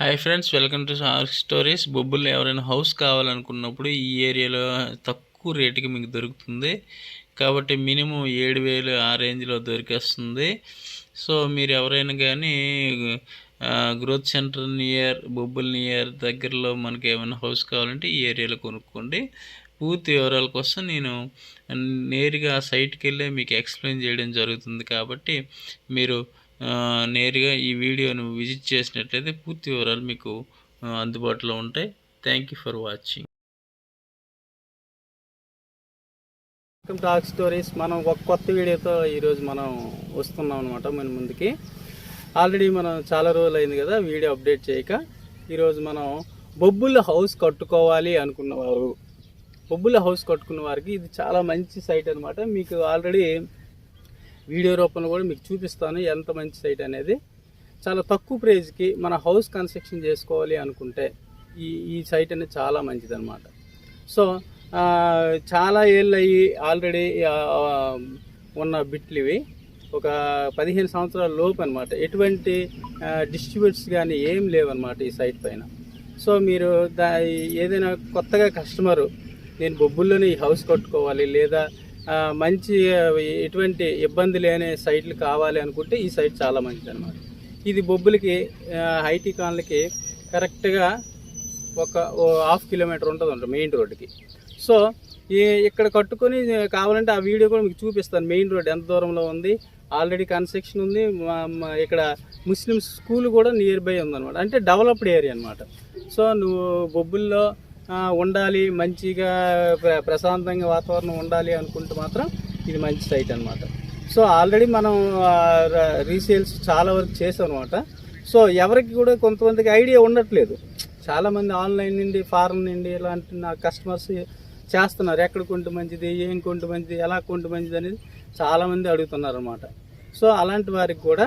Hi friends, welcome to ark stories. బొబ్బుల్లో ఎవరైనా house కావాలనుకున్నప్పుడు ఈ ఏరియాలో తక్కువ రేటుకి మీకు దొరుకుతుంది. కాబట్టి మినిమం 7,000 ఆ రేంజ్లో దొరికేస్తుంది. సో మీరు ఎవరైనా కానీ గ్రోత్ సెంటర్ నియర్ బొబ్బుల్ నియర్ దగ్గరలో మనకి ఏమైనా హౌస్ కావాలంటే ఈ ఏరియాలో కొనుక్కోండి. పూర్తి వివరాల కోసం నేను నేరుగా సైట్కి వెళ్ళి మీకు ఎక్స్ప్లెయిన్ చేయడం జరుగుతుంది. కాబట్టి మీరు నేరుగా ఈ వీడియోను విజిట్ చేసినట్లయితే పూర్తి వివరాలు మీకు అందుబాటులో ఉంటాయి. Thank you for watching. Welcome to ark stories. మనం ఒక కొత్త వీడియోతో ఈరోజు మనం వస్తున్నాం అనమాట. మన ముందుకి ఆల్రెడీ మనం చాలా రోజులు అయింది కదా వీడియో అప్డేట్ చేయక. ఈరోజు మనం బొబ్బుల హౌస్ కట్టుకోవాలి అనుకున్నవారు, బొబ్బుల హౌస్ కట్టుకున్న వారికి ఇది చాలా మంచి సైట్ అనమాట. మీకు ఆల్రెడీ వీడియో రూపంలో కూడా మీకు చూపిస్తాను ఎంత మంచి సైట్ అనేది. చాలా తక్కువ ప్రైజ్కి మన హౌస్ కన్స్ట్రక్షన్ చేసుకోవాలి అనుకుంటే ఈ సైట్ అనేది చాలా మంచిది అనమాట. సో చాలా ఏళ్ళు అయ్యి ఆల్రెడీ ఉన్న బిట్లు ఇవి. ఒక 15 సంవత్సరాల లోపు అనమాట. ఎటువంటి డిస్ట్రిబ్యూట్స్ కానీ ఏం లేవన్నమాట ఈ సైట్ పైన. సో మీరు ఏదైనా కొత్తగా కస్టమరు నేను బొబ్బుల్లోనే ఈ హౌస్ కట్టుకోవాలి లేదా మంచి ఎటువంటి ఇబ్బంది లేని సైట్లు కావాలి అనుకుంటే ఈ సైట్ చాలా మంచిది అనమాట. ఇది బొబ్బులకి ఐటీ కాలనీకి కరెక్ట్గా ఒక 1/2 కిలోమీటర్ ఉంటుంది మెయిన్ రోడ్డుకి. సో ఇక్కడ కట్టుకొని కావాలంటే ఆ వీడియో కూడా మీకు చూపిస్తాను. మెయిన్ రోడ్ ఎంత దూరంలో ఉంది, ఆల్రెడీ కన్స్ట్రక్షన్ ఉంది. ఇక్కడ ముస్లిం స్కూల్ కూడా నియర్ బై ఉందన్నమాట. అంటే డెవలప్డ్ ఏరియా అనమాట. సో నువ్వు బొబ్బుల్లో ఉండాలి, మంచిగా ప్రశాంతంగా వాతావరణం ఉండాలి అనుకుంటే మాత్రం ఇది మంచి సైట్ అనమాట. సో ఆల్రెడీ మనం రీసేల్స్ చాలా వరకు చేసాం అనమాట. సో ఎవరికి కూడా కొంతమందికి ఐడియా ఉండట్లేదు. చాలామంది ఆన్లైన్ నుండి ఫారెన్ నుండి ఇలాంటి నా కస్టమర్స్ చేస్తున్నారు. ఎక్కడ కొంటే మంచిది, ఏం కొంటే మంచిది, ఎలా కొంటే మంచిది అనేది చాలామంది అడుగుతున్నారు అనమాట. సో అలాంటి వారికి కూడా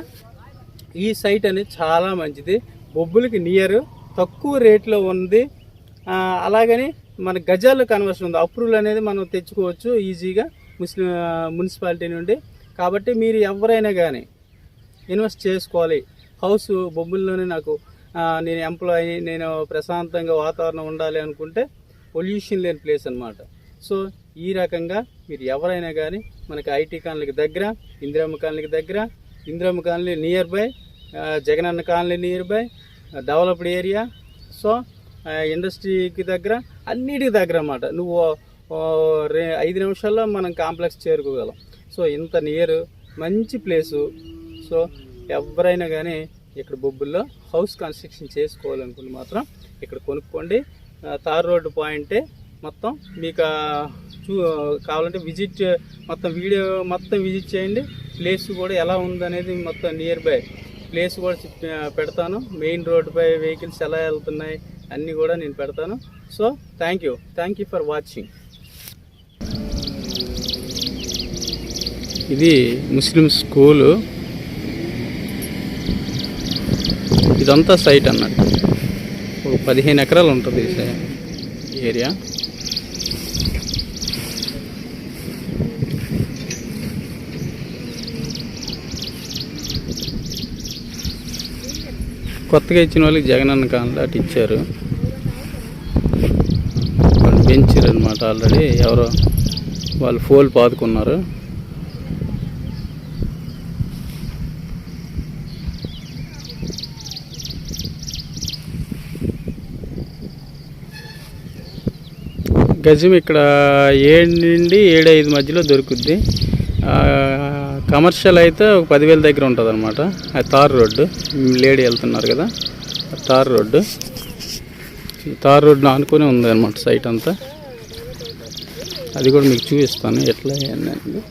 ఈ సైట్ అనేది చాలా మంచిది. బొబ్బులకి నియర్, తక్కువ రేట్లో ఉంది. అలాగని మన గజాల్లో కన్వర్షన్ ఉంది. అప్రూవల్ అనేది మనం తెచ్చుకోవచ్చు ఈజీగా మున్సిపాలిటీ నుండి. కాబట్టి మీరు ఎవరైనా కానీ ఇన్వెస్ట్ చేసుకోవాలి హౌస్ బొబ్బుల్లోనే, నాకు నేను ఎంప్లాయీ, నేను ప్రశాంతంగా వాతావరణం ఉండాలి అనుకుంటే పొల్యూషన్ లేని ప్లేస్ అనమాట. సో ఈ రకంగా మీరు ఎవరైనా కానీ మనకి ఐటీ కాలనీకి దగ్గర, ఇందిరమ్మ కాలనీకి దగ్గర, Indiramma colony near by, Jagananna colony near by, developed area. So ఇండస్ట్రీకి దగ్గర, అన్నిటికి దగ్గర అన్నమాట. నువ్వు 5 నిమిషాల్లో మనం కాంప్లెక్స్ చేరుకోగలం. సో ఇంత నియర్, మంచి ప్లేసు. సో ఎవరైనా కానీ ఇక్కడ బొబ్బుల్లో హౌస్ కన్స్ట్రక్షన్ చేసుకోవాలనుకుంటే మాత్రం ఇక్కడ కొనుక్కోండి. తార్ రోడ్డు పాయింటే మొత్తం. మీకు కావాలంటే విజిట్, మొత్తం వీడియో మొత్తం విజిట్ చేయండి. ప్లేస్ కూడా ఎలా ఉందనేది మొత్తం నియర్ బై ప్లేస్ కూడా పెడతాను. మెయిన్ రోడ్డుపై వెహికల్స్ ఎలా వెళ్తున్నాయి అన్నీ కూడా నేను పెడతాను. So thank you for watching. ఇది ముస్లిం స్కూలు. ఇదంతా సైట్ అన్నట్టు. ఒక 15 ఎకరాలు ఉంటుంది ఈ ఏరియా. కొత్తగా ఇచ్చిన వాళ్ళకి జగనన్న కాలనీ అటు ఇచ్చారు. వాళ్ళు పెంచారు అనమాట. ఆల్రెడీ ఎవరో వాళ్ళు ఫోల్ పాదుకున్నారు. గజం ఇక్కడ 7 నుండి 7-5 మధ్యలో దొరుకుద్ది. కమర్షియల్ అయితే ఒక 10,000 దగ్గర ఉంటుంది అనమాట. అది తార్ రోడ్డు, లేడీ వెళ్తున్నారు కదా, తార్ రోడ్డు. తార్ రోడ్డు ఆనుకొని ఉంది అనమాట సైట్ అంతా. అది కూడా మీకు చూపిస్తాను ఎట్లా అనేది.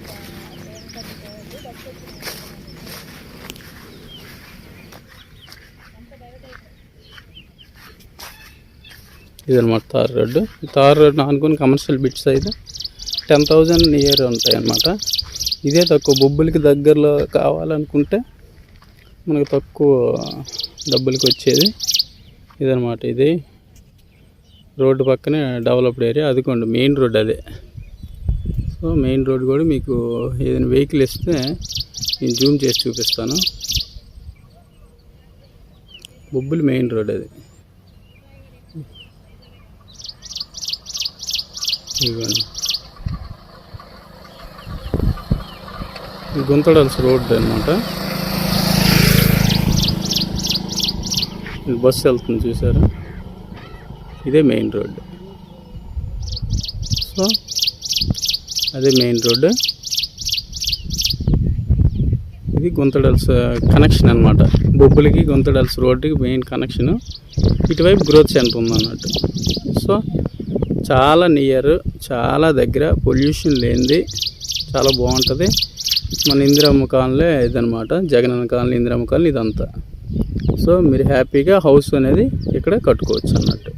ఇదనమాట తార్ రోడ్డు. తార్ రోడ్డు ఆనుకొని కమర్షియల్ బిట్స్ అయితే 10,000 నియర్ ఉంటాయి అన్నమాట. ఇదే తక్కువ. బొబ్బులకి దగ్గరలో కావాలనుకుంటే మనకు తక్కువ డబ్బులకి వచ్చేది ఇదనమాట. ఇది రోడ్డు పక్కనే డెవలప్డ్ ఏరియా. అదికోండి మెయిన్ రోడ్ అదే. సో మెయిన్ రోడ్ కూడా మీకు ఏదైనా వెహికల్ ఇస్తే నేను జూమ్ చేసి చూపిస్తాను. బొబ్బులి మెయిన్ రోడ్ అది. ఇదిగోండి, ఇది గుంతడల్స్ రోడ్ అనమాట. బస్సు వెళ్తుంది చూసారా, ఇదే మెయిన్ రోడ్. సో అదే మెయిన్ రోడ్, ఇది గుంతడల్స్ కనెక్షన్ అనమాట. బొబ్బులకి గుంతడల్స్ రోడ్డుకి మెయిన్ కనెక్షన్. ఇటువైపు గ్రోత్ సెంటర్ ఉందన్నట్టు. సో చాలా నియర్, చాలా దగ్గర, పొల్యూషన్ లేనిది, చాలా బాగుంటుంది. మన ఇందిరమ్మ కాలనీ ఇదనమాట, జగనన్న కాలనీ, ఇందిరమ్మ కాలనీ ఇదంతా. సో మీరు హ్యాపీగా హౌస్ అనేది ఇక్కడ కట్టుకోవచ్చు అన్నట్టు.